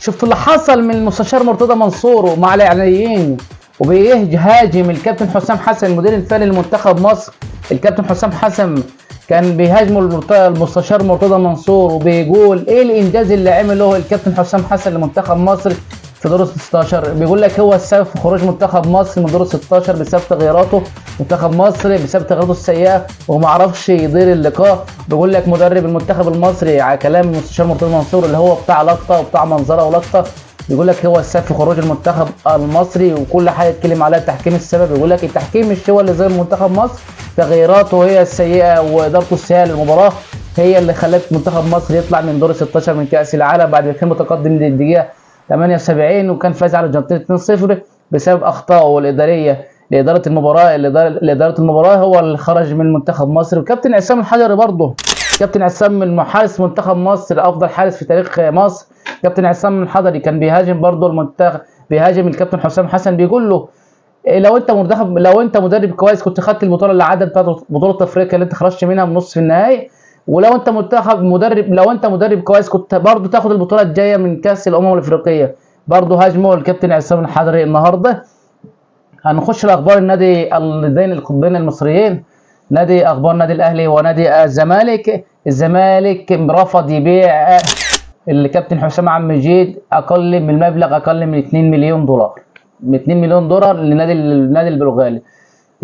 شفت اللي حصل من المستشار مرتضى منصور مع الاعلاميين وبيهاجم الكابتن حسام حسن المدير الفني لمنتخب مصر. الكابتن حسام حسن كان بيهاجموا المستشار مرتضى منصور وبيقول ايه الانجاز اللي عمله الكابتن حسام حسن لمنتخب مصر في دور 16. بيقول لك هو السبب في خروج منتخب مصر من دور 16 بسبب تغييراته، منتخب مصر بسبب تغييراته السيئه وما عرفش يدير اللقاء. بيقول لك مدرب المنتخب المصري على كلام المستشار مرتضى منصور اللي هو بتاع لقطه وبتاع منظره ولقطه، بيقول لك هو السبب في خروج المنتخب المصري وكل حاجه يتكلم عليها التحكيم السبب. بيقول لك التحكيم مش هو اللي زي منتخب مصر، تغييراته هي السيئه وادارته السيئه للمباراه هي اللي خلت منتخب مصر يطلع من دور 16 من كاس العالم بعد ما كان متقدم للدقيقه 78 وكان فاز على الارجنتين 2-0 بسبب اخطائه الاداريه لاداره المباراه هو اللي خرج من منتخب مصر. وكابتن عصام الحضري برضه، كابتن عصام من حارس منتخب مصر افضل حارس في تاريخ مصر، كابتن عصام الحضري كان بيهاجم برضه المنتخب، بيهاجم الكابتن حسام حسن بيقول له لو انت مدرب كويس كنت خدت البطوله اللي عدت بتاعت بطوله افريقيا اللي انت خرجت منها من نصف النهائي، ولو انت مدرب كويس كنت برضه تاخد البطوله الجايه من كاس الامم الافريقيه. برضه هاجمه الكابتن عصام الحضري. النهارده هنخش لاخبار النادي بين القطبين المصريين، اخبار النادي الاهلي ونادي الزمالك. الزمالك رفض يبيع الكابتن حسام عبد المجيد اقل من المبلغ اقل من 2 مليون دولار، ب 2 مليون دولار للنادي البرتغالي.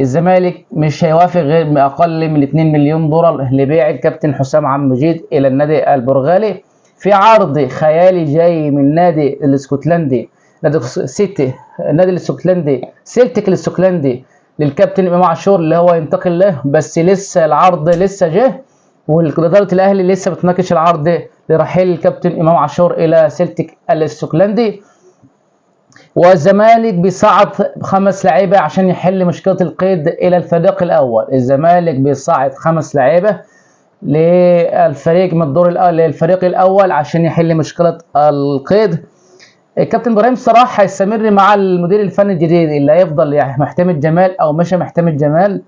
الزمالك مش هيوافق غير باقل من 2 مليون دولار لبيع الكابتن حسام عبد المجيد الى النادي البرتغالي في عرض خيالي جاي من النادي الاسكتلندي، نادي سيتي، النادي الاسكتلندي سيلتيك الاسكتلندي للكابتن امام عاشور اللي هو ينتقل له، بس لسه العرض لسه جه واداره الاهلي لسه بتناقش العرض لرحيل الكابتن امام عاشور الى سيلتيك الاسكتلندي. والزمالك بيصعد 5 لعيبه عشان يحل مشكله القيد الى الفريق الاول. الزمالك بيصعد 5 لعيبه للفريق من الدور للفريق الاول عشان يحل مشكله القيد. الكابتن ابراهيم صلاح هيستمر مع المدير الفني الجديد اللي هيفضل يعني محتمد جمال او مش محتمد جمال.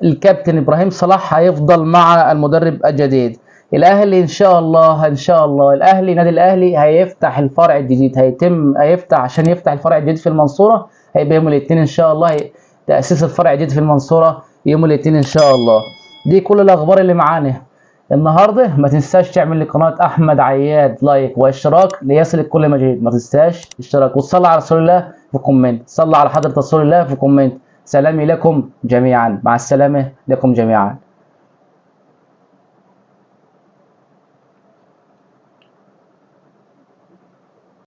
الكابتن ابراهيم صلاح هيفضل مع المدرب الجديد. الاهلي ان شاء الله نادي الاهلي هيفتح الفرع الجديد، هيفتح عشان يفتح الفرع الجديد في المنصوره، هيبقى يوم الاثنين ان شاء الله تاسيس الفرع الجديد في المنصوره يوم الاثنين ان شاء الله. دي كل الاخبار اللي معانا النهارده. ما تنساش تعمل لقناه احمد عياد لايك واشتراك ليصلك كل ما جديد، ما تنساش اشتراك وتصلي على رسول الله في كومنت، صلى على حضره رسول الله في كومنت. سلامي لكم جميعا، مع السلامه لكم جميعا.